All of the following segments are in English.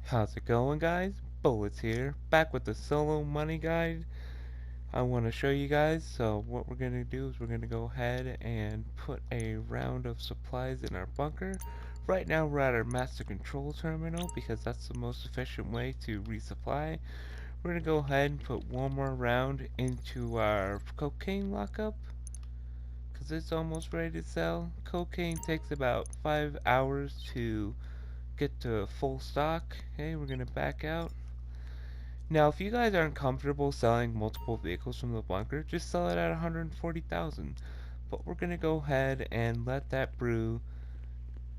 How's it going, guys? Bullets here, back with the solo money guide. I want to show you guys. So what we're going to do is we're going to go ahead and put a round of supplies in our bunker. Right now we're at our master control terminal because that's the most efficient way to resupply. We're going to go ahead and put one more round into our cocaine lockup because it's almost ready to sell. Cocaine takes about 5 hours to get to full stock. Okay, we're going to back out. Now, if you guys aren't comfortable selling multiple vehicles from the bunker, just sell it at 140,000. But we're gonna go ahead and let that brew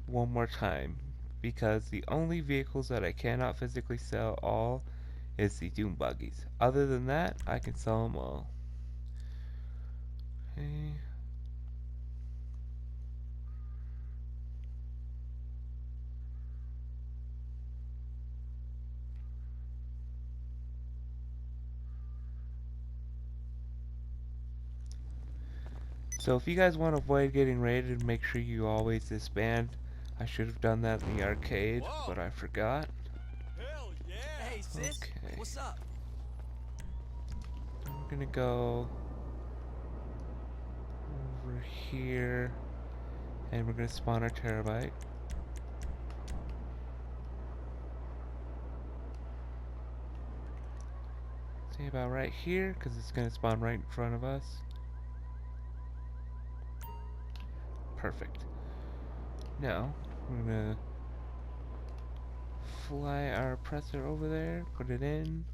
one more time because the only vehicles that I cannot physically sell all is the Doom buggies. Other than that, I can sell them all. Okay. So if you guys want to avoid getting raided, make sure you always disband. I should have done that in the arcade, but I forgot. Hell yeah! Hey sis, Okay. what's up? I'm gonna go over here and we're gonna spawn our terabyte. Say about right here because it's gonna spawn right in front of us. Perfect. Now we're gonna fly our oppressor over there, put it in.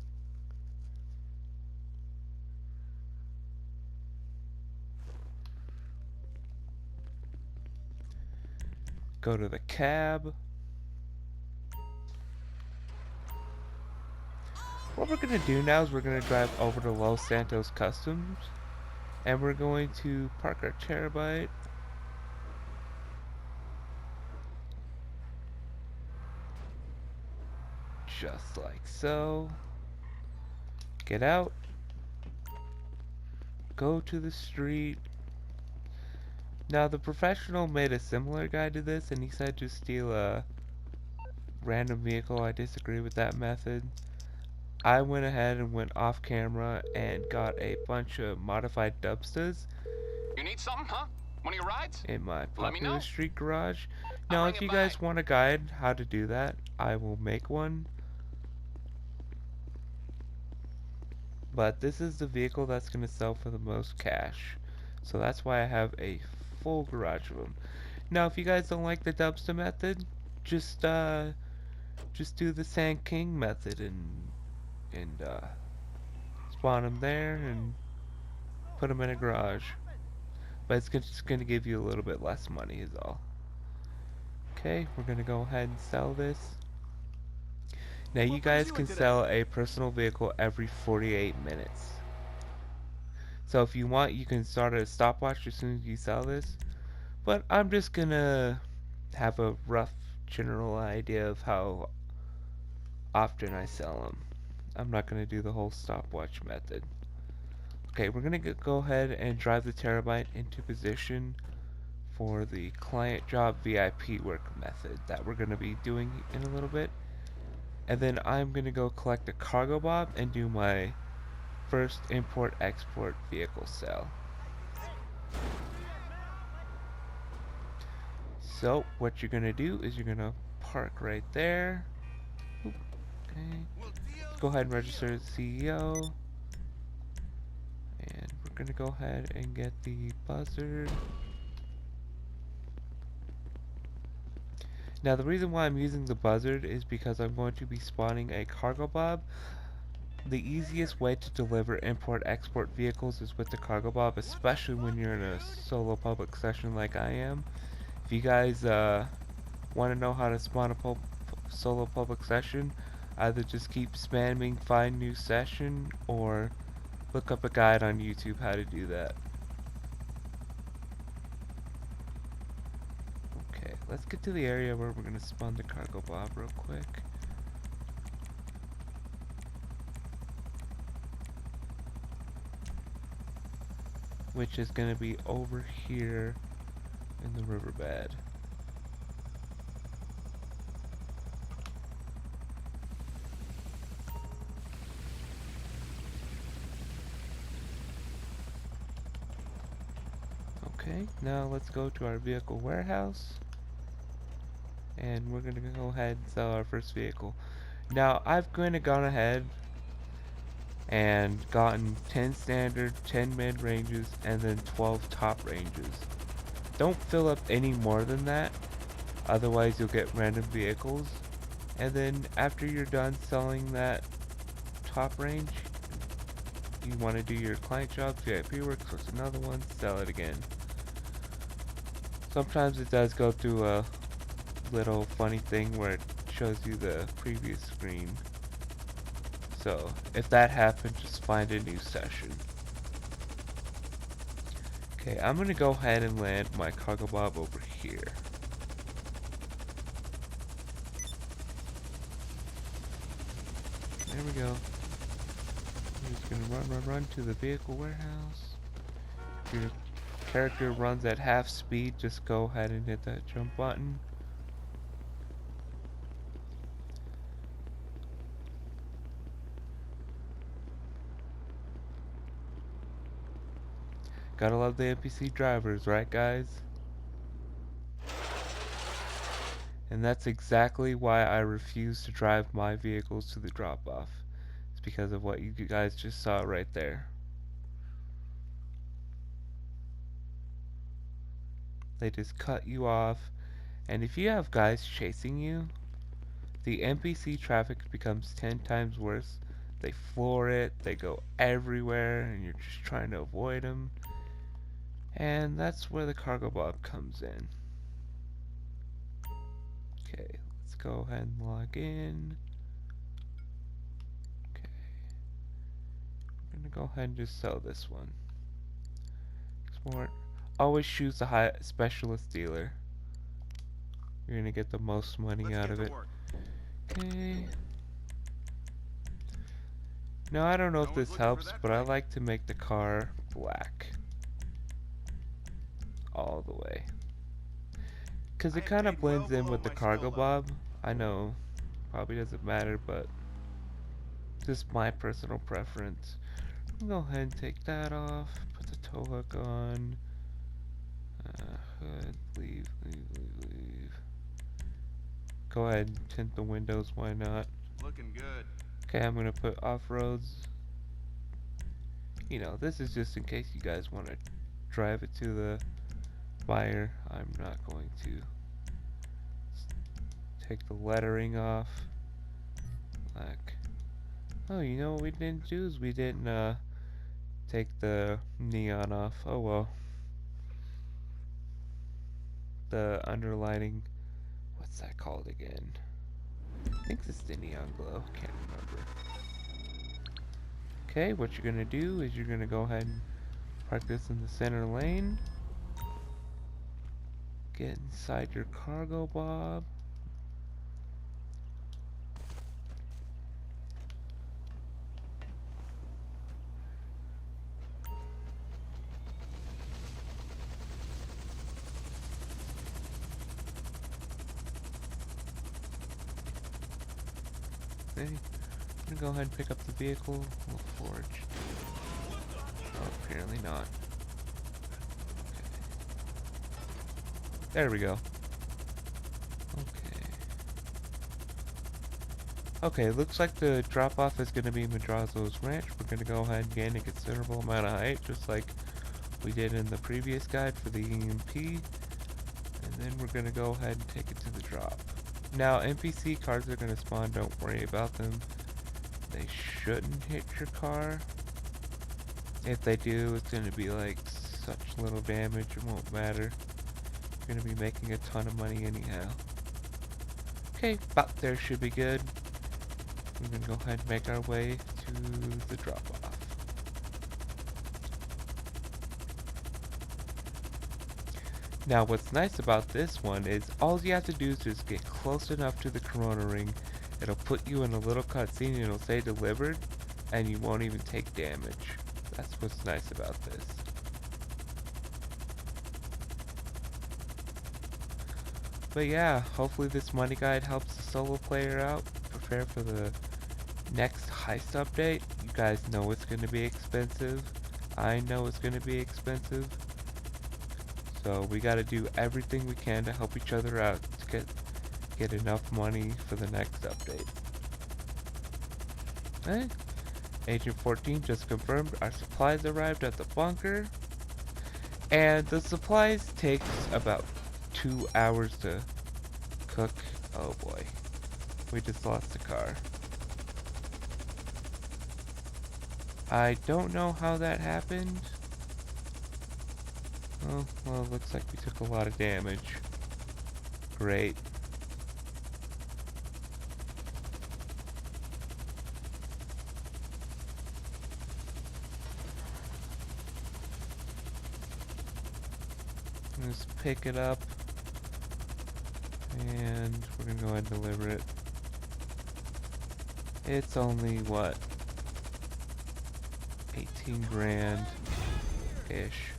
Go to the cab. What we're gonna do now is we're gonna drive over to Los Santos Customs and we're going to park our terabyte. Just like so. Get out. Go to the street. Now the professional made a similar guide to this and he said just steal a random vehicle. I disagree with that method. I went ahead and went off camera and got a bunch of modified dubsters You need something, huh? One of your rides? in my Let me popular know. street garage. I'll Now bring if it you by. guys want a guide how to do that, I will make one. But this is the vehicle that's going to sell for the most cash. So that's why I have a full garage of them. Now if you guys don't like the dubster method, just do the Sand King method and spawn them there and put them in a garage. But it's just going to give you a little bit less money is all. Okay, we're going to go ahead and sell this. Now you guys can sell a personal vehicle every 48 minutes. So if you want, you can start a stopwatch as soon as you sell this. But I'm just going to have a rough general idea of how often I sell them. I'm not going to do the whole stopwatch method. Okay, we're going to go ahead and drive the terabyte into position for the client job VIP work method that we're going to be doing in a little bit. And then I'm going to go collect a cargo bob and do my first import-export vehicle sale. So what you're going to do is you're going to park right there. Oop, okay. Let's go ahead and register as CEO. And we're going to go ahead and get the buzzard. Now the reason why I'm using the buzzard is because I'm going to be spawning a cargo bob. The easiest way to deliver import-export vehicles is with the cargo bob, especially when you're in a solo public session like I am. If you guys want to know how to spawn a solo public session, either just keep spamming find new session or look up a guide on YouTube how to do that. Okay, let's get to the area where we're going to spawn the cargo bob real quick. Which is going to be over here in the riverbed. Okay, now let's go to our vehicle warehouse. And we're gonna go ahead and sell our first vehicle. Now, I've gone ahead and gotten 10 standard, 10 mid ranges, and then 12 top ranges. Don't fill up any more than that, otherwise you'll get random vehicles. And then after you're done selling that top range, you want to do your client jobs, VIP work, so it's another one, sell it again. Sometimes it does go through a little funny thing where it shows you the previous screen. So if that happens, just find a new session. Okay, I'm gonna go ahead and land my cargo bob over here. There we go. I'm just gonna run to the vehicle warehouse. If your character runs at half speed, just go ahead and hit that jump button. Gotta love the NPC drivers, right guys? And that's exactly why I refuse to drive my vehicles to the drop-off. It's because of what you guys just saw right there. They just cut you off, and if you have guys chasing you, the NPC traffic becomes 10 times worse. They floor it, they go everywhere, and you're just trying to avoid them. And that's where the cargo bob comes in. Okay, let's go ahead and log in. Okay, I'm gonna go ahead and just sell this one. Export. Always choose the high specialist dealer. You're gonna get the most money out of it. Okay. Now I don't know if this helps, but I like to make the car black. All the way. Because it kind of blends in with the cargo bob. I know, probably doesn't matter, but just my personal preference. Go ahead and take that off. Put the tow hook on. Hood, leave. Go ahead and tint the windows, why not? Looking good. Okay, I'm gonna put off-roads. You know, this is just in case you guys want to drive it to the buyer. I'm not going to. Take the lettering off. Black. Oh, you know what we didn't do is we didn't take the neon off. Oh well. The underlining. What's that called again? I think it's the neon glow. Can't remember. Okay, what you're gonna do is you're gonna go ahead and park this in the center lane. Get inside your cargo bob. Okay, I'm gonna go ahead and pick up the vehicle. We'll forge. Oh, apparently not. Okay. There we go. Okay. Okay, looks like the drop-off is gonna be Madrazo's ranch. We're gonna go ahead and gain a considerable amount of height, just like we did in the previous guide for the EMP. And then we're gonna go ahead and take it to the drop. Now, NPC cars are gonna spawn, don't worry about them. They shouldn't hit your car. If they do, it's gonna be like such little damage, it won't matter. You're gonna be making a ton of money anyhow. Okay, about there should be good. We're gonna go ahead and make our way to the drop-off. Now what's nice about this one is all you have to do is just get close enough to the Corona ring. It'll put you in a little cutscene and it'll say delivered, and you won't even take damage. That's what's nice about this. But yeah, hopefully this money guide helps the solo player out. Prepare for the next heist update. You guys know it's going to be expensive. I know it's going to be expensive. So we gotta do everything we can to help each other out to get enough money for the next update. Okay. Agent 14 just confirmed our supplies arrived at the bunker. And the supplies takes about 2 hours to cook. Oh boy. We just lost a car. I don't know how that happened. Oh, well, it looks like we took a lot of damage. Great. Let's pick it up. And we're gonna go ahead and deliver it. It's only, what? 18 grand-ish.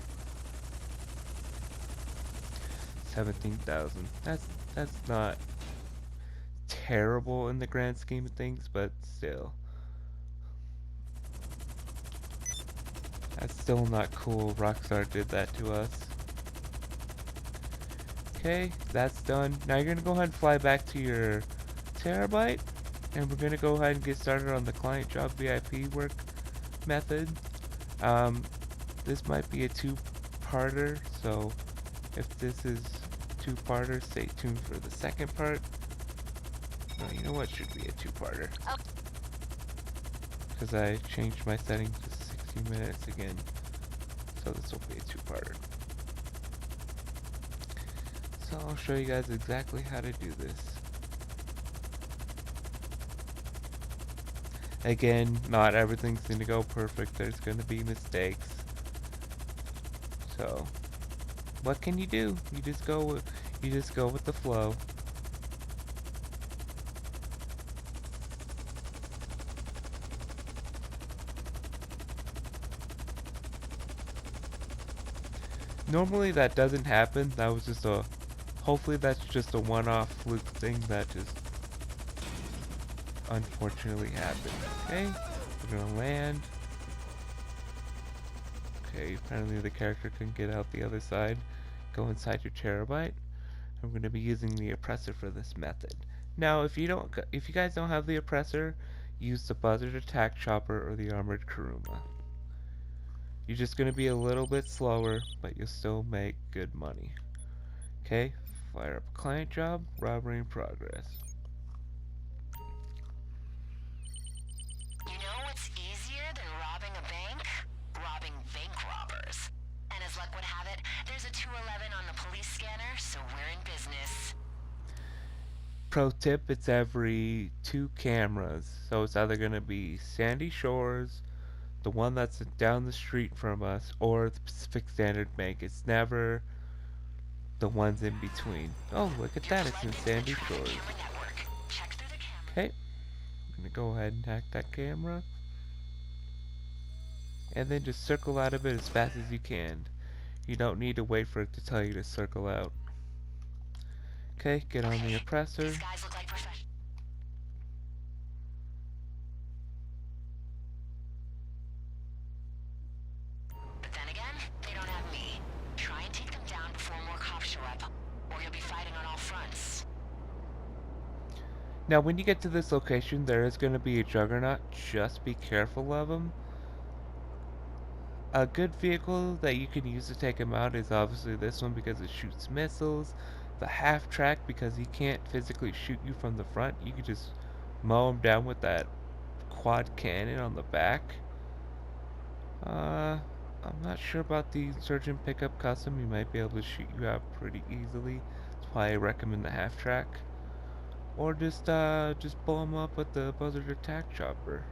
17,000. That's not terrible in the grand scheme of things, but still. That's still not cool. Rockstar did that to us. Okay, that's done. Now you're gonna go ahead and fly back to your terabyte, and we're gonna go ahead and get started on the client job VIP work method. This might be a two-parter, so if this is two-parter, stay tuned for the second part. No, you know what? Should be a two-parter. Because I changed my setting to 60 minutes again, so this will be a two-parter. So I'll show you guys exactly how to do this. Again, not everything's going to go perfect. There's going to be mistakes. So, what can you do? You just go with the flow. Normally that doesn't happen. That was just a hopefully that's just a one-off fluke thing that just unfortunately happened. Okay, we're gonna land. Okay, apparently the character can get out the other side. Go inside your terabyte. I'm gonna be using the oppressor for this method. Now, if you guys don't have the oppressor, use the buzzard attack chopper or the armored Kuruma. You're just gonna be a little bit slower, but you'll still make good money. Okay, fire up a client job, robbery in progress. You know what's easier than robbing a bank? Robbing bank robbers. And as luck would have it, there's a 211 on the police scanner, so we're in business. Pro tip, it's every 2 cameras. So it's either going to be Sandy Shores, the one that's down the street from us, or the Pacific Standard Bank. It's never the ones in between. Oh, look at that, it's in Sandy Shores. Okay, I'm going to go ahead and hack that camera. And then just circle out of it as fast as you can. You don't need to wait for it to tell you to circle out. Okay, get on the oppressor. These guys look like professionals. But then again, they don't have me. Try and take them down before more cops show up, or you'll be fighting on all fronts. Now, when you get to this location, there is going to be a juggernaut. Just be careful of him. A good vehicle that you can use to take him out is obviously this one because it shoots missiles. The half track because he can't physically shoot you from the front. You can just mow him down with that quad cannon on the back. I'm not sure about the Insurgent Pickup Custom. He might be able to shoot you out pretty easily. That's why I recommend the half track. Or just blow him up with the Buzzard Attack Chopper.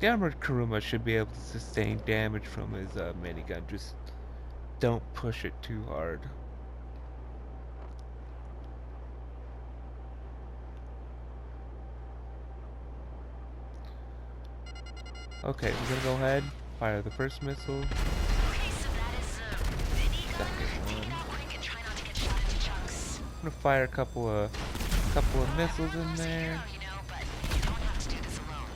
The Armored Kuruma should be able to sustain damage from his minigun. Just don't push it too hard. Okay, we're gonna go ahead, fire the first missile. Okay, so that is mini gun. Second Take one. it out quick and try not to get shot into chunks. I'm gonna fire a couple of missiles in there. You know, but you don't have to do this alone.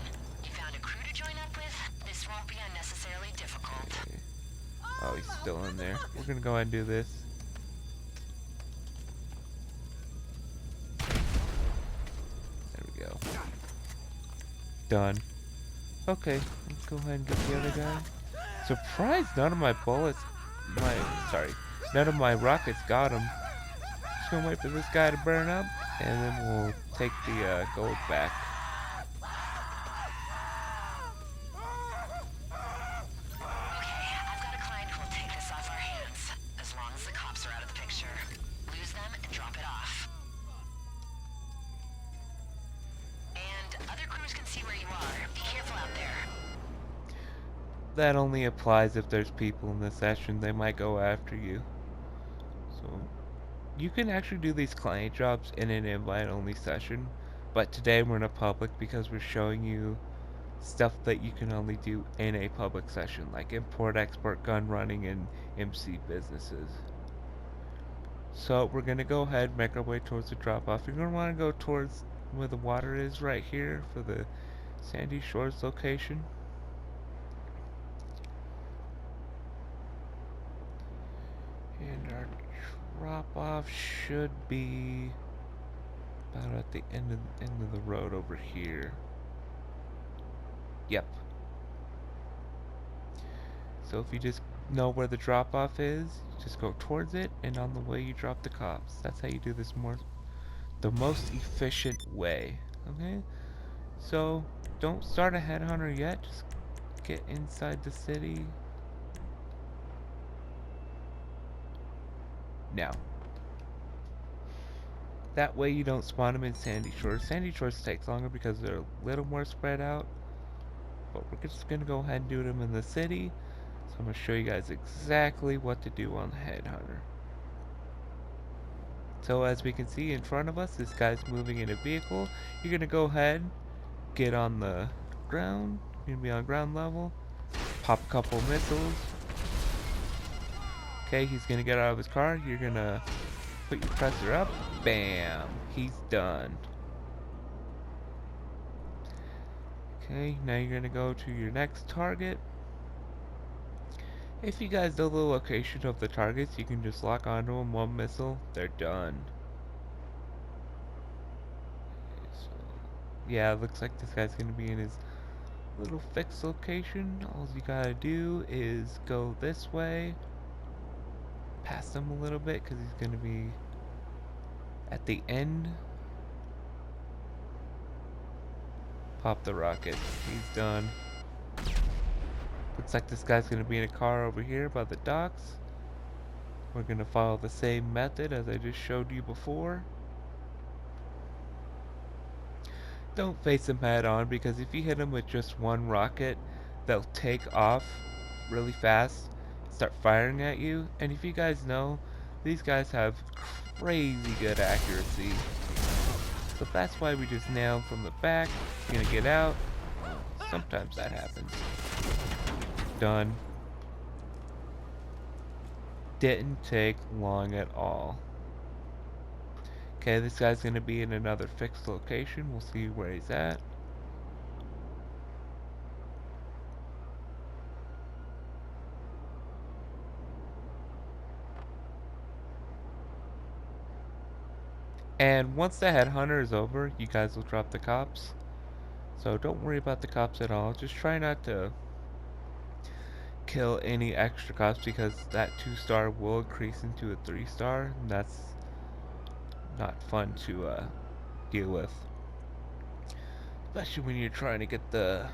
You found a crew to join up with. This won't be unnecessarily difficult. Oh he's still in there. We're gonna go ahead and do this. There we go. Done. Okay, let's go ahead and get the other guy. Surprised none of my bullets, none of my rockets got him. Just gonna wait for this guy to burn up, and then we'll take the gold back. Okay, I've got a client who'll take this off our hands, as long as the cops are out of the picture. Lose them and drop it off. And other crews can see where you are. Be careful out there. That only applies if there's people in the session. They might go after you. So you can actually do these client jobs in an invite-only session, but today we're in a public because we're showing you stuff that you can only do in a public session, like import-export, gun running, and MC businesses. So we're gonna go ahead and make our way towards the drop-off. You're gonna want to go towards where the water is right here for the Sandy Shores location. And our drop-off should be about at the end of the road over here. Yep. So if you just know where the drop-off is, you just go towards it, and on the way you drop the cops. That's how you do this the most efficient way. Okay? So don't start a headhunter yet. Just get inside the city. Now. That way you don't spawn them in Sandy Shores. Sandy Shores takes longer because they're a little more spread out. But we're just going to go ahead and do them in the city. So I'm going to show you guys exactly what to do on the Headhunter. So as we can see in front of us, this guy's moving in a vehicle. You're going to go ahead, get on the ground. You're going to be on ground level. Pop a couple missiles. Okay, he's going to get out of his car. You're going to put your pressure up. Bam! He's done. Okay, now you're gonna go to your next target. If you guys know the location of the targets, you can just lock onto them, one missile, they're done. Okay, so, yeah, it looks like this guy's gonna be in his little fixed location. All you gotta do is go this way, past him a little bit, because he's gonna be at the end. Pop the rocket. He's done. Looks like this guy's gonna be in a car over here by the docks. We're gonna follow the same method as I just showed you before. Don't face him head on, because if you hit him with just one rocket, they'll take off really fast, start firing at you. And if you guys know, these guys have crazy good accuracy. So that's why we just nail him from the back. He's gonna get out. Sometimes that happens. Done. Didn't take long at all. Okay, this guy's gonna be in another fixed location. We'll see where he's at. And once the headhunter is over, you guys will drop the cops. So don't worry about the cops at all. Just try not to kill any extra cops, because that 2-star will increase into a 3-star, and that's not fun to deal with. Especially when you're trying to get the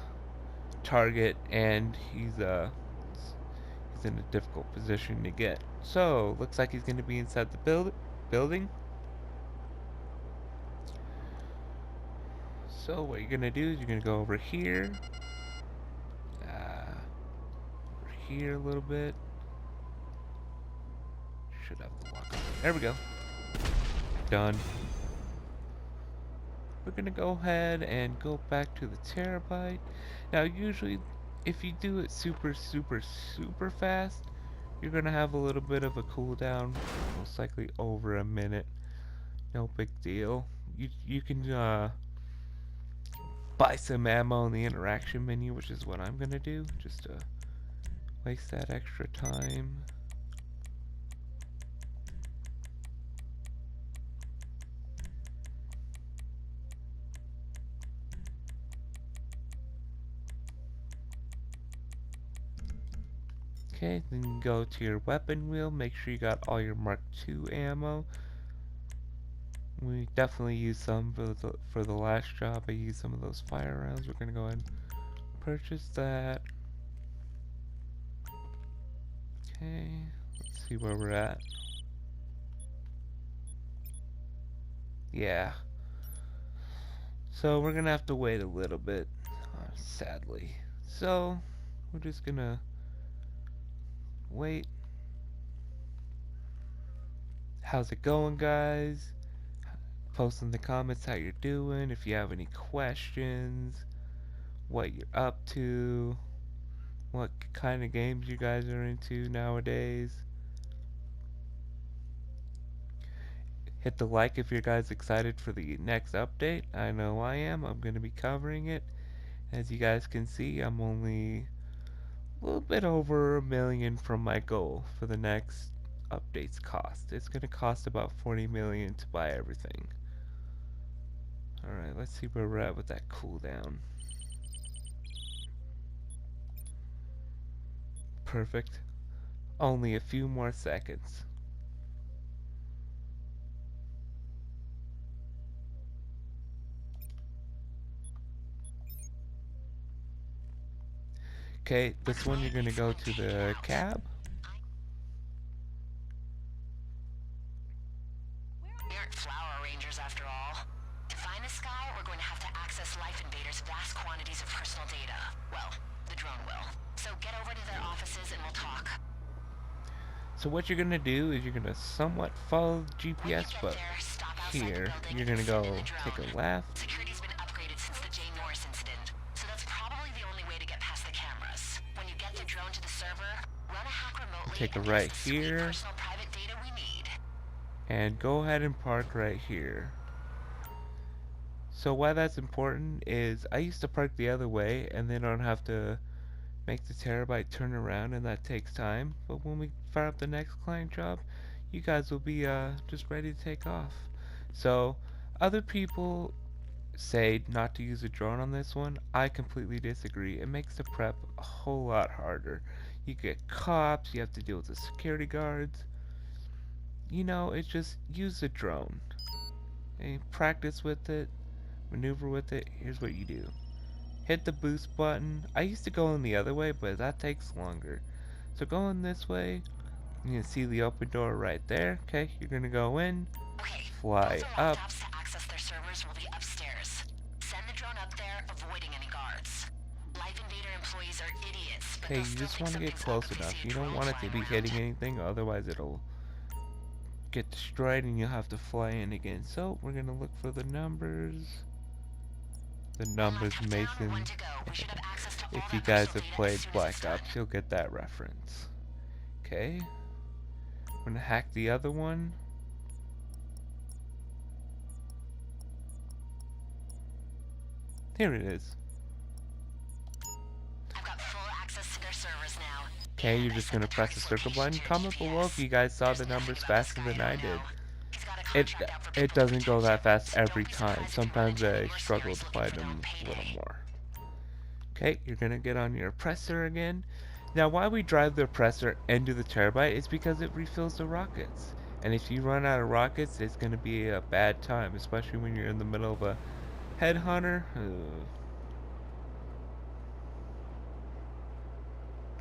target and he's in a difficult position to get. So looks like he's going to be inside the building. So what you're gonna do is you're gonna go over here, over here a little bit. Should have the lock on. There we go. Done. We're gonna go ahead and go back to the terabyte. Now usually, if you do it super fast, you're gonna have a little bit of a cooldown, most likely over a minute. No big deal. You can buy some ammo in the interaction menu, which is what I'm gonna do, just to waste that extra time. Okay, then go to your weapon wheel, make sure you got all your Mark II ammo. We definitely used some for the last job. I used some of those fire rounds. We're gonna go ahead and purchase that. Okay, let's see where we're at. Yeah. So we're gonna have to wait a little bit, sadly. So we're just gonna wait. How's it going, guys? Post in the comments how you're doing, if you have any questions, what you're up to, what kind of games you guys are into nowadays. Hit the like if you guys excited for the next update. I know I am. I'm going to be covering it. As you guys can see, I'm only a little bit over $1 million from my goal for the next update's cost. It's going to cost about $40 million to buy everything. Alright, let's see where we're at with that cooldown. Perfect. Only a few more seconds. Okay, this one you're gonna go to the cab. We aren't flower arrangers after all. To find this guy, we're going to have to access Life Invader's vast quantities of personal data. Well, the drone will. So get over to their offices and we'll talk. So what you're gonna do is you're gonna somewhat follow the When you GPS, get but there, stop outside the here building you're and gonna send in go the take drone. a left. Security's been upgraded since the Jay Norris incident, so that's probably the only way to get past the cameras. When you get the drone to the server, run a hack remotely Take a and right use the sweet here. personal private data we need. And go ahead and park right here. So why that's important is I used to park the other way and then I don't have to make the terabyte turn around, and that takes time. But when we fire up the next client job, you guys will be just ready to take off. So other people say not to use a drone on this one. I completely disagree. It makes the prep a whole lot harder. You get cops, you have to deal with the security guards. You know, it's just use the drone. And practice with it, maneuver with it. Here's what you do. Hit the boost button. I used to go in the other way, but that takes longer. So going this way, you can see the open door right there. Okay, you're gonna go in, Okay, fly phones and up. laptops to access their servers will be upstairs. Send the drone up there, avoiding any guards. Life Invader employees are idiots, but Okay, they'll you still just think want to get something's up close if they enough. see a You don't drone want it to flying be around. hitting anything, otherwise it'll get destroyed and you'll have to fly in again. So we're gonna look for the numbers. The numbers, Laptop down, Mason. one to go. We should have access to all If you that guys personal have data played as soon as Black it's done. Ops, you'll get that reference. Okay. I'm gonna hack the other one. Here it is. I've got full access to their servers now. Okay, And you're I just set gonna the press the target's circle location button. to your Comment below if GPS. you guys saw There's the nothing numbers about this faster guy than I I don't did. know. He's got a It contract out for it people doesn't go that fast so don't every be time. surprised if you run Sometimes into any I struggle mercenaries to looking find for their own them a little payday. more. Okay, you're gonna get on your oppressor again. Now why we drive the oppressor into the terabyte is because it refills the rockets. And if you run out of rockets, it's gonna be a bad time, especially when you're in the middle of a headhunter.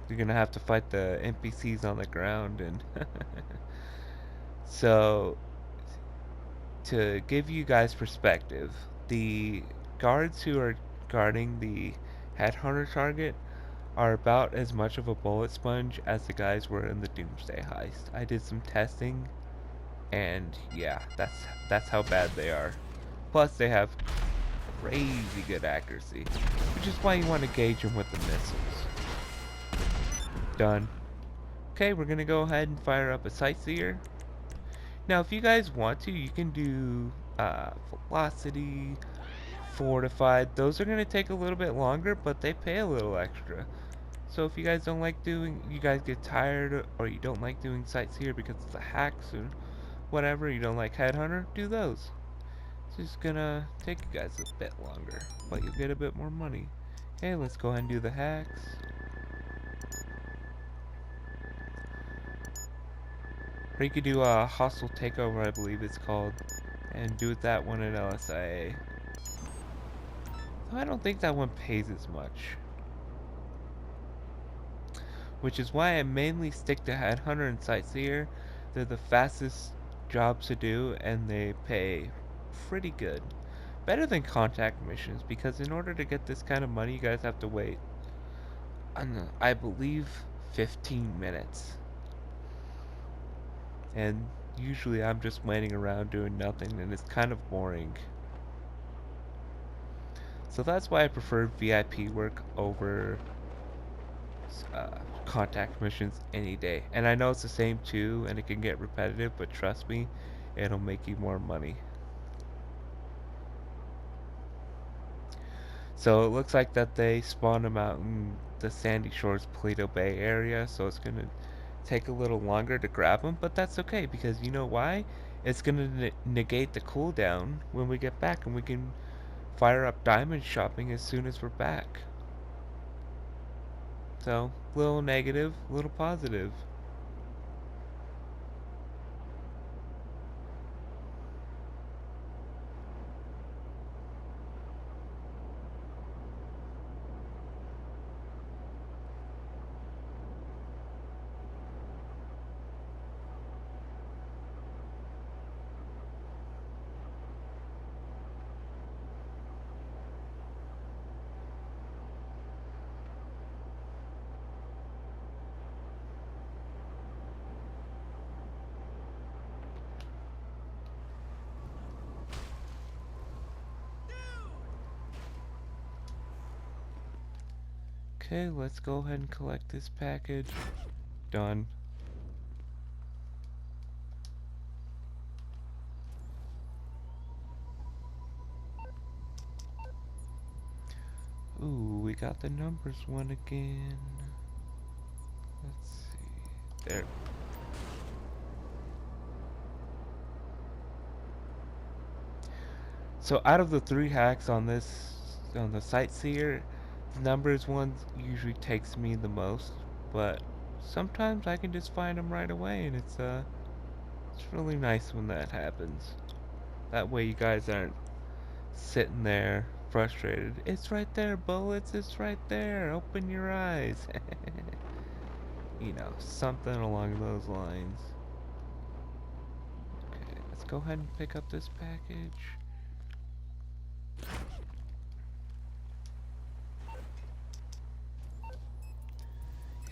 You're gonna have to fight the NPCs on the ground and so to give you guys perspective, the guards who are guarding the headhunter target are about as much of a bullet sponge as the guys were in the Doomsday heist. I did some testing, and yeah, that's how bad they are. Plus, they have crazy good accuracy, which is why you want to gauge them with the missiles. Done. Okay, we're gonna go ahead and fire up a sightseer. Now, if you guys want to, you can do velocity, fortified. Those are gonna take a little bit longer, but they pay a little extra. So if you guys don't like doing, you guys get tired or you don't like doing sites here because it's the hacks or whatever, you don't like Headhunter, do those. It's just gonna take you guys a bit longer, but you'll get a bit more money. Okay, let's go ahead and do the hacks. Or you could do a hostile takeover, I believe it's called, and do that one in LSIA. Though I don't think that one pays as much. Which is why I mainly stick to Headhunter and Sightseer. They're the fastest jobs to do and they pay pretty good. Better than contact missions because in order to get this kind of money you guys have to wait, I believe, 15 minutes. And usually I'm just waiting around doing nothing and it's kind of boring. So that's why I prefer VIP work over contact missions any day. And I know it's the same too and it can get repetitive, but trust me, it'll make you more money. So it looks like that they spawned them out in the Sandy Shores Paleto Bay area, so it's gonna take a little longer to grab them, but that's okay because you know why? It's gonna negate the cooldown when we get back and we can fire up diamond shopping as soon as we're back. So, little negative, little positive. Okay, let's go ahead and collect this package. Done. Ooh, we got the numbers one again. Let's see. There. So out of the 3 hacks on the Sightseer, the numbers one usually takes me the most, but sometimes I can just find them right away, and it's really nice when that happens. That way you guys aren't sitting there frustrated. It's right there, bullets. It's right there. Open your eyes. You know, something along those lines. Okay, let's go ahead and pick up this package.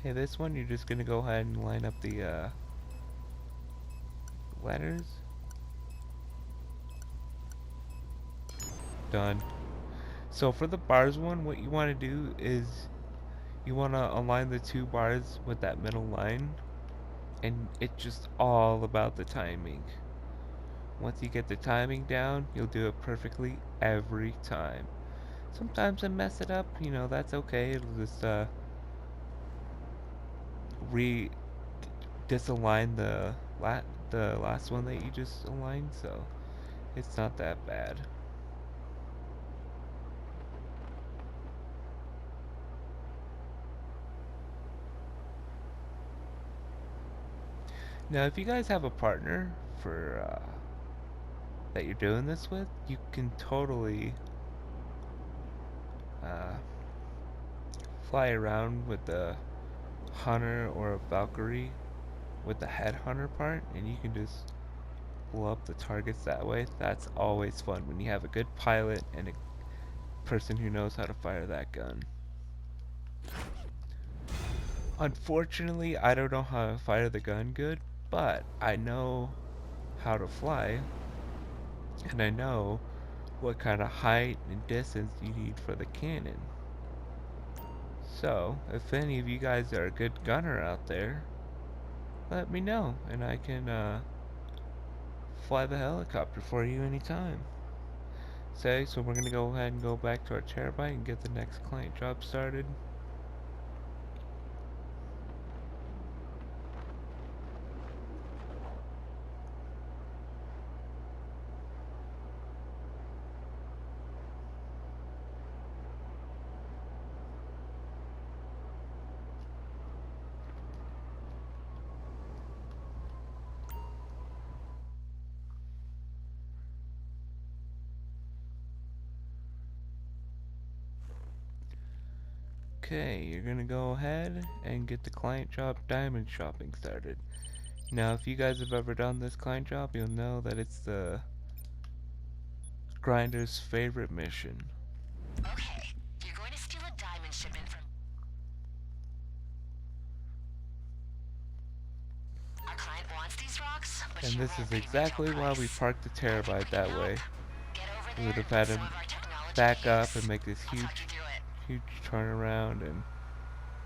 Okay, this one you're just gonna go ahead and line up the letters. Done. So for the bars one, what you want to do is you want to align the 2 bars with that middle line, and it's just all about the timing. Once you get the timing down, you'll do it perfectly every time. Sometimes I mess it up, you know, that's okay. It'll just re disalign the last one that you just aligned, so it's not that bad. Now, if you guys have a partner for that you're doing this with, you can totally uh, fly around with the hunter or a Valkyrie with the headhunter part, and you can just blow up the targets that way. That's always fun when you have a good pilot and a person who knows how to fire that gun. Unfortunately, I don't know how to fire the gun good, but I know how to fly, and I know what kind of height and distance you need for the cannon. So, if any of you guys are a good gunner out there, let me know, and I can fly the helicopter for you anytime. So we're gonna go ahead and go back to our terabyte and get the next client job started. Okay, you're gonna go ahead and get the client job diamond shopping started. Now, if you guys have ever done this client job, you'll know that it's the grinder's favorite mission. Okay, you're going to steal a diamond shipment from... Our client wants these rocks, but And she this won't is pay retail exactly why we price. parked the I think we terabyte can that help. way. Get over We there would have and had put him some of our technology to back up and use. make this I'll talk you through it. huge turnaround, and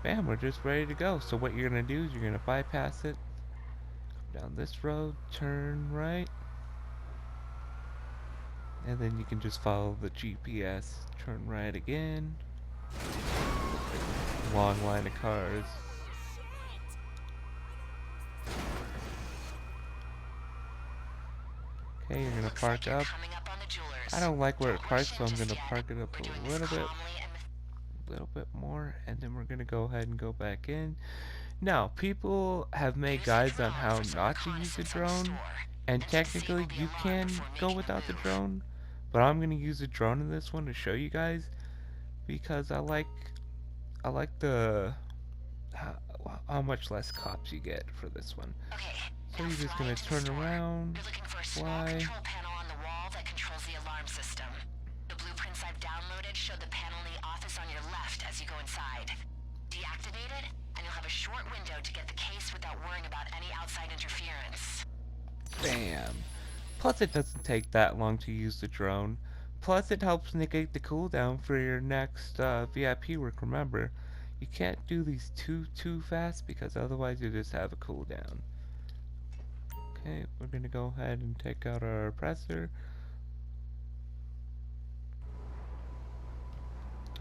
bam, we're just ready to go. So what you're gonna do is you're gonna bypass it, come down this road, turn right, and then you can just follow the GPS. Turn right again. Long line of cars. Okay, you're gonna Looks like park you're up. coming up on the jewelers. I don't like where it Don't rush parks, so in I'm just gonna yet. park it up We're doing a this little calmly and more, and then we're gonna go ahead and go back in. Now, people have made use the guides on drone how for some not to use the reconnaissance on the drone, store. and And to technically disable the you alarm can before go making a without the move. drone, but I'm gonna use the drone in this one to show you guys because I like the how, how much less cops you get for this one. Okay, So now you're just fly gonna into the turn store. around, You're looking for a small fly. control panel on the wall that controls the alarm system. The blueprints I've downloaded show the panel in the office on your left as you go inside. Deactivate it, and you'll have a short window to get the case without worrying about any outside interference. Bam. Plus it doesn't take that long to use the drone. Plus it helps negate the cooldown for your next VIP work. Remember, you can't do these too fast because otherwise you just have a cooldown. Okay, we're gonna go ahead and take out our oppressor.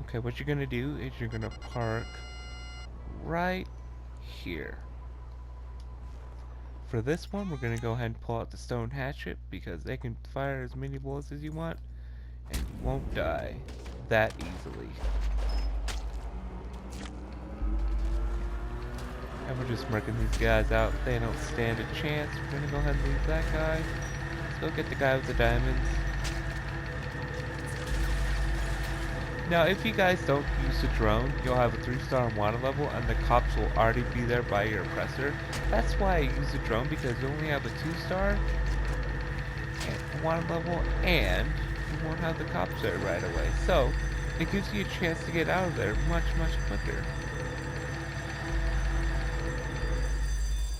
Okay, what you're gonna do is you're gonna park right here. For this one, we're gonna go ahead and pull out the stone hatchet because they can fire as many bullets as you want and you won't die that easily. And we're just marking these guys out. They don't stand a chance. We're gonna go ahead and leave that guy. Let's go get the guy with the diamonds. Now, if you guys don't use the drone, you'll have a 3-star wanted level, and the cops will already be there by your oppressor. That's why I use the drone, because you only have a 2-star wanted level, and you won't have the cops there right away. So, it gives you a chance to get out of there much quicker.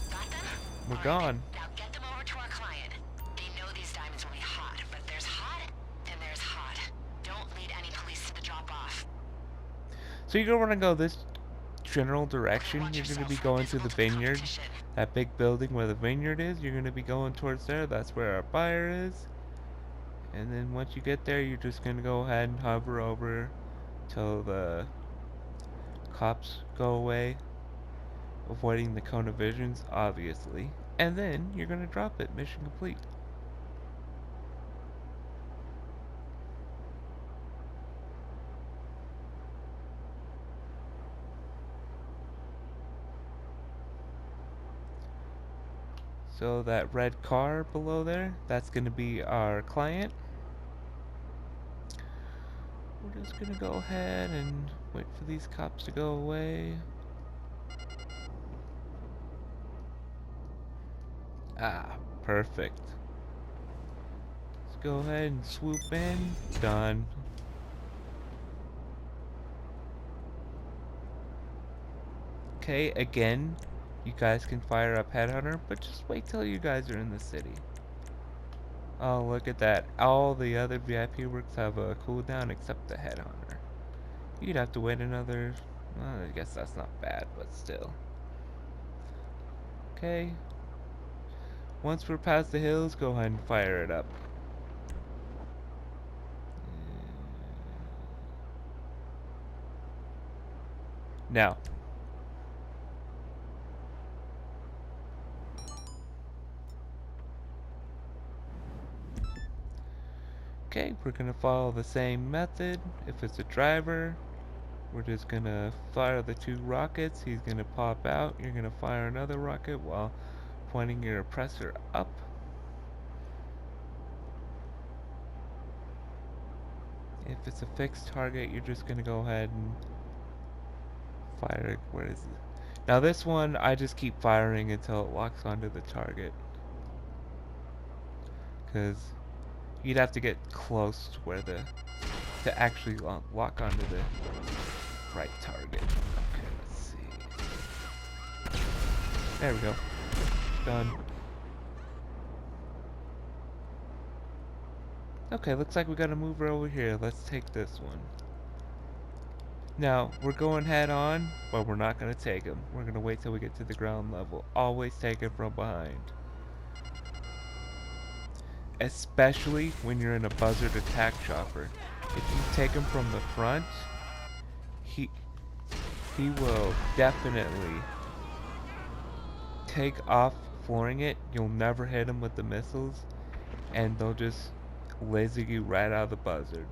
Got them? We're All right, gone. now get them over to our client. They know these diamonds will be hot, but there's hot and there's hot. Don't lead any police to the drop-off. So you're gonna want to go this general direction. You're gonna be going to the vineyard, that big building where the vineyard is. You're gonna be going towards there. That's where our buyer is. And then once you get there, you're just gonna go ahead and hover over till the cops go away, avoiding the cone of visions, obviously. And then you're gonna drop it. Mission complete. So that red car below there, that's gonna be our client. We're just gonna go ahead and wait for these cops to go away. Ah, perfect. Let's go ahead and swoop in. Done. Okay, again, you guys can fire up Headhunter, but just wait till you guys are in the city. Oh, look at that. All the other VIP works have a cooldown except the Headhunter. You'd have to wait another... Well, I guess that's not bad, but still. Okay. Once we're past the hills, go ahead and fire it up. Now. Okay, we're gonna follow the same method. If it's a driver, we're just gonna fire the 2 rockets. He's gonna pop out. You're gonna fire another rocket while pointing your oppressor up. If it's a fixed target, you're just gonna go ahead and Firing, where is it? Now this one, I just keep firing until it locks onto the target. Because you'd have to get close to where to actually lock onto the right target. Okay, let's see. There we go. Done. Okay, looks like we got a mover over here. Let's take this one. Now, we're going head on, but we're not going to take him. We're going to wait till we get to the ground level. Always take him from behind. Especially when you're in a buzzard attack chopper. If you take him from the front, he will definitely take off flooring it. You'll never hit him with the missiles, and they'll just laser you right out of the buzzard.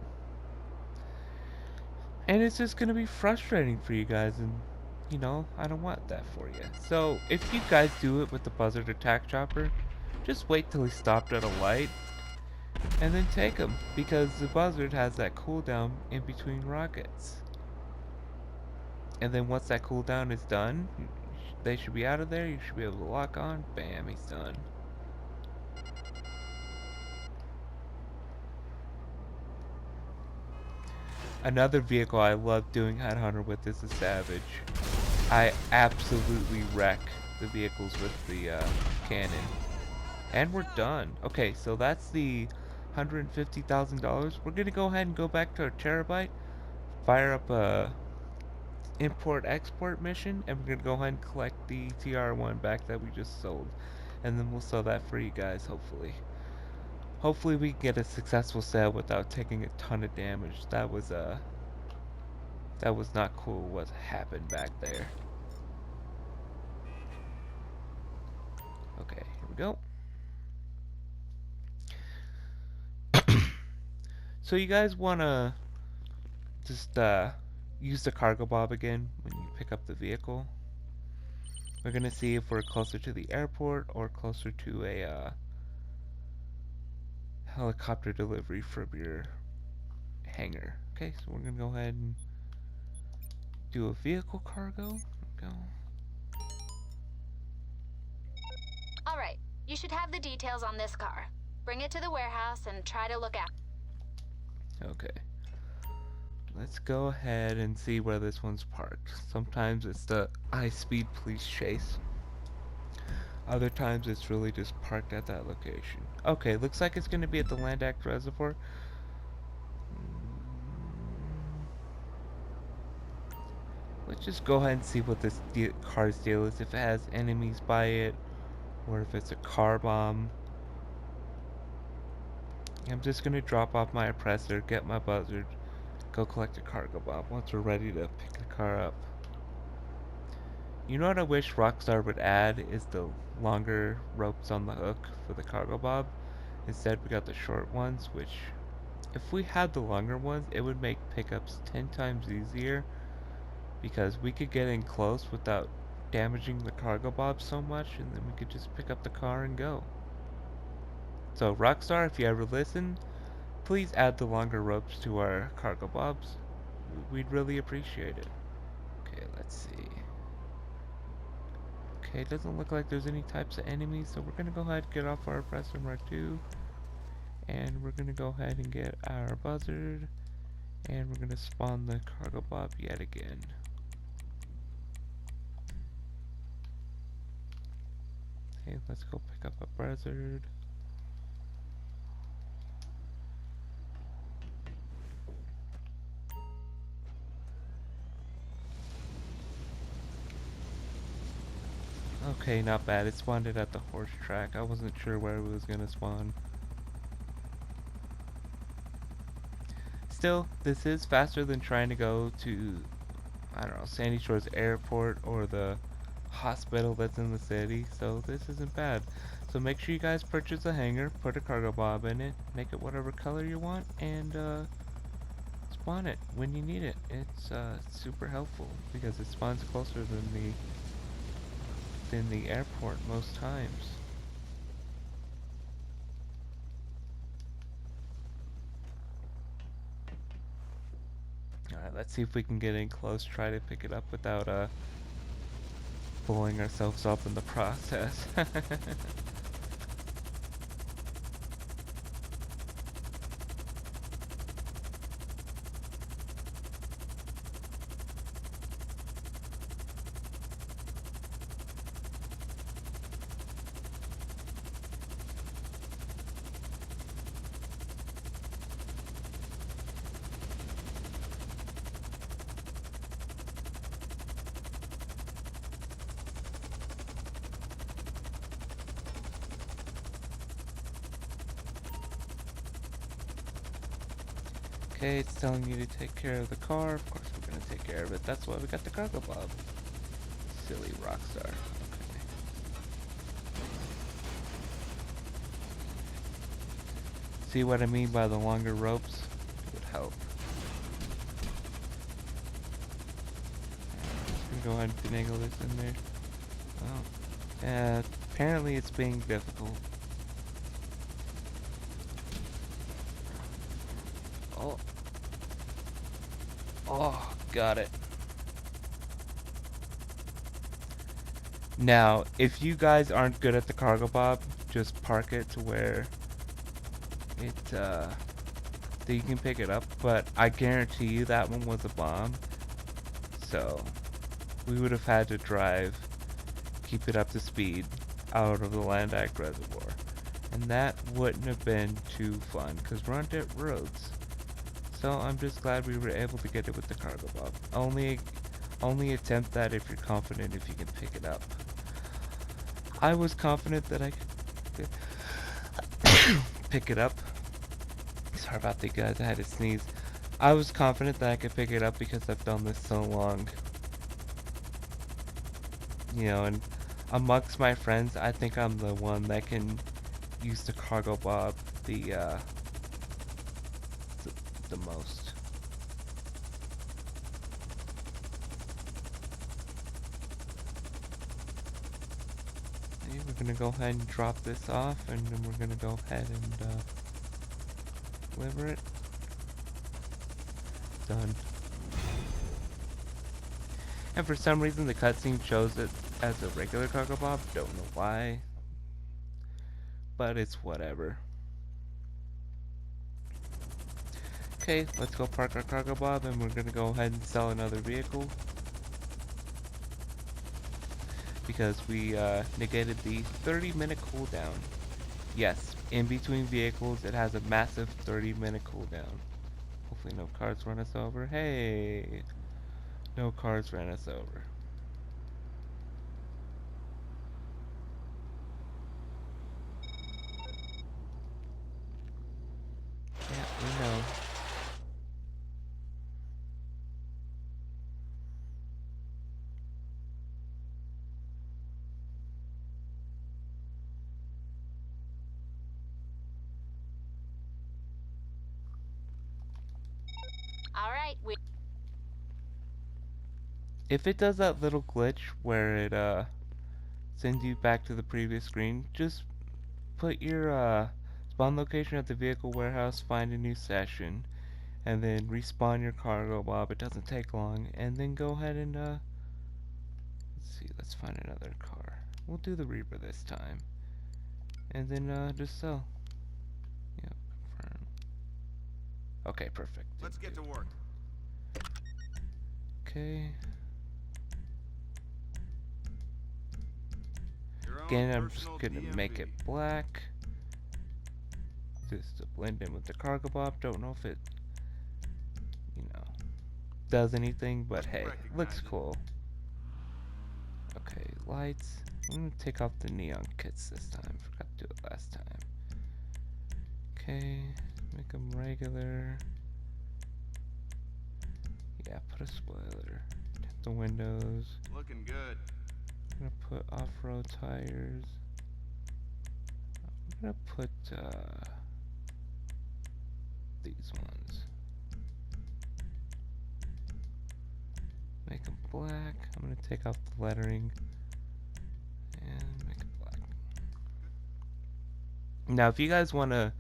And it's just gonna be frustrating for you guys, and you know, I don't want that for you. So if you guys do it with the buzzard attack chopper, just wait till he's stopped at a light and then take him, because the buzzard has that cooldown in between rockets. And then once that cooldown is done, they should be out of there. You should be able to lock on. Bam, he's done. Another vehicle I love doing Headhunter with is the Savage. I absolutely wreck the vehicles with the cannon. And we're done. Okay, so that's the $150,000. We're gonna go ahead and go back to our terabyte, fire up a import-export mission, and we're gonna go ahead and collect the TR1 back that we just sold. And then we'll sell that for you guys, hopefully. Hopefully we can get a successful sale without taking a ton of damage. That was not cool what happened back there. Okay, here we go. So you guys wanna just use the cargo bob again when you pick up the vehicle. We're gonna see if we're closer to the airport or closer to a helicopter delivery from your hangar. Okay, so we're gonna go ahead and do a vehicle cargo. Go. Alright, you should have the details on this car. Bring it to the warehouse and try to look after. Okay. Let's go ahead and see where this one's parked. Sometimes it's the high-speed police chase. Other times it's really just parked at that location. Okay, looks like it's gonna be at the Land Act Reservoir. Let's just go ahead and see what this car's deal is. If it has enemies by it, or if it's a car bomb. I'm just gonna drop off my oppressor, get my buzzard, go collect a cargo bomb once we're ready to pick the car up. You know what I wish Rockstar would add is the longer ropes on the hook for the cargo bob. Instead we got the short ones, which if we had the longer ones it would make pickups 10 times easier, because we could get in close without damaging the cargo bob so much, and then we could just pick up the car and go. So Rockstar, if you ever listen, please add the longer ropes to our cargo bobs. We'd really appreciate it. Okay, let's see. Okay, it doesn't look like there's any types of enemies, so we're gonna go ahead and get off our oppressor mark 2. And we're gonna go ahead and get our buzzard. And we're gonna spawn the cargo bob yet again. Okay, let's go pick up a buzzard. Okay, not bad. It spawned it at the horse track. I wasn't sure where it was gonna spawn. Still, this is faster than trying to go to, I don't know, Sandy Shores Airport or the hospital that's in the city, so this isn't bad. So make sure you guys purchase a hangar, put a cargo bob in it, make it whatever color you want, and spawn it when you need it. It's super helpful because it spawns closer than the airport most times. Alright, let's see if we can get in close, try to pick it up without blowing ourselves up in the process. Okay, it's telling you to take care of the car. Of course we're gonna take care of it. That's why we got the cargo bob. Silly rock star. Okay. See what I mean by the longer ropes? It would help. Just gonna go ahead and finagle this in there. Oh. Apparently it's being difficult. Oh. Oh, got it. Now, if you guys aren't good at the cargo bob, just park it to where that you can pick it up, but I guarantee you that one was a bomb. So, we would have had to drive, keep it up to speed, out of the Landak Reservoir. And that wouldn't have been too fun, because we're on dirt roads. So I'm just glad we were able to get it with the cargo bob. Only attempt that if you're confident if you can pick it up. I was confident that I could pick it up. Sorry about that, guys, I had to sneeze. I was confident that I could pick it up because I've done this so long. You know, and amongst my friends, I think I'm the one that can use the cargo bob the most. Okay, we're gonna go ahead and drop this off, and then we're gonna go ahead and deliver it. Done. And for some reason the cutscene shows it as a regular cargo bob, don't know why. But it's whatever. Okay, let's go park our cargo bob, and we're gonna go ahead and sell another vehicle. Because we negated the 30-minute cooldown. Yes, in between vehicles it has a massive 30-minute cooldown. Hopefully no cars run us over. Hey! No cars ran us over. Yeah, we know. Alright, we... If it does that little glitch where it sends you back to the previous screen, just put your spawn location at the vehicle warehouse, find a new session, and then respawn your cargo bob. It doesn't take long, and then go ahead and let's see, let's find another car. We'll do the Reaper this time, and then just sell. Yep, confirm. Okay, perfect. Let's get to work. Okay. Your own Again, I'm just personal gonna DMV. make it black, just to blend in with the cargo bob. Don't know if it, you know, does anything, but hey, looks cool. Okay, lights. I'm gonna take off the neon kits this time. Forgot to do it last time. Okay, make them regular. Yeah, put a spoiler. Tint the windows. Looking good. I'm gonna put off-road tires. I'm gonna put these ones. Make them black. I'm gonna take off the lettering and make it black. Now, if you guys want to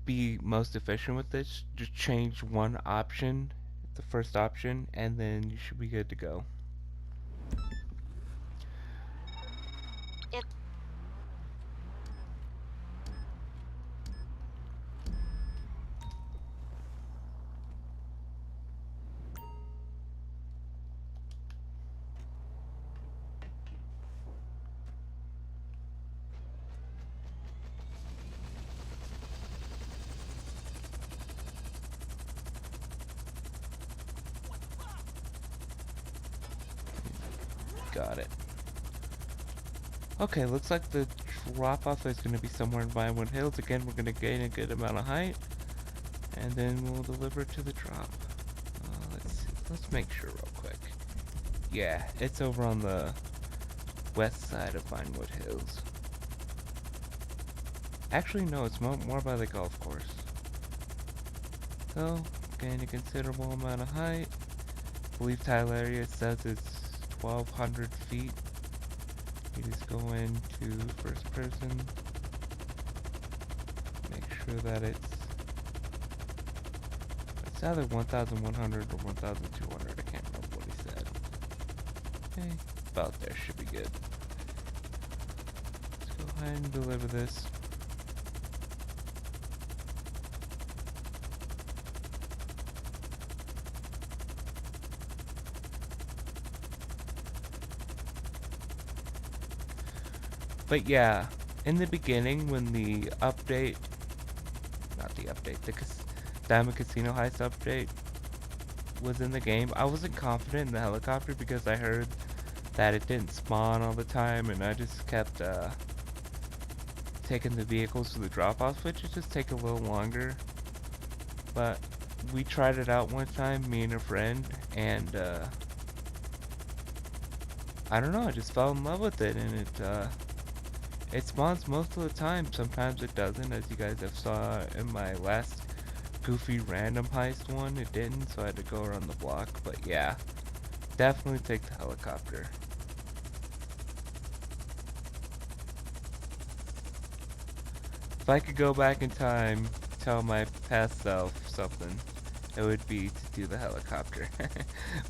be most efficient with this, just change one option the first option, and then you should be good to go. It Got it. Okay, looks like the drop-off is going to be somewhere in Vinewood Hills. Again, we're going to gain a good amount of height, and then we'll deliver to the drop. Let's make sure real quick. Yeah, it's over on the west side of Vinewood Hills. Actually, no, it's more by the golf course. So, gain a considerable amount of height. I believe tile area says it's 1,200 feet. You just go into first person. Make sure that it's either 1,100 or 1,200. I can't remember what he said. Okay, about there should be good. Let's go ahead and deliver this. But yeah, in the beginning when the update, not the update, the Diamond Casino Heist update was in the game, I wasn't confident in the helicopter because I heard that it didn't spawn all the time, and I just kept taking the vehicles to the drop-off, which would just take a little longer. But we tried it out one time, me and a friend, and I don't know, I just fell in love with it, and it spawns most of the time. Sometimes it doesn't, as you guys have saw in my last goofy random heist one. It didn't, so I had to go around the block. But yeah, definitely take the helicopter. If I could go back in time, tell my past self something, it would be to do the helicopter.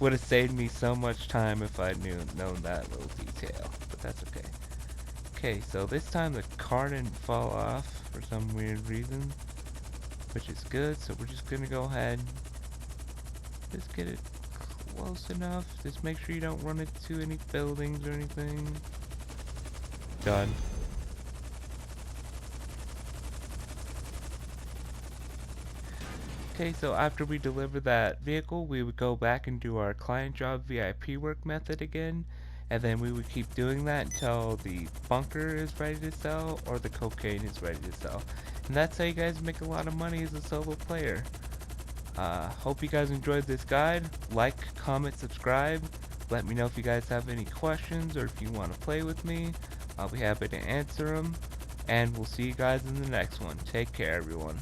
Would have saved me so much time if I'd known that little detail, but that's okay. Okay, so this time the car didn't fall off for some weird reason, which is good, so we're just gonna go ahead, just get it close enough, just make sure you don't run into any buildings or anything. Done. Okay, so after we deliver that vehicle, we would go back and do our client job VIP work method again, and then we would keep doing that until the bunker is ready to sell or the cocaine is ready to sell. And that's how you guys make a lot of money as a solo player. Hope you guys enjoyed this guide. Like, comment, subscribe. Let me know if you guys have any questions or if you want to play with me. I'll be happy to answer them. And we'll see you guys in the next one. Take care, everyone.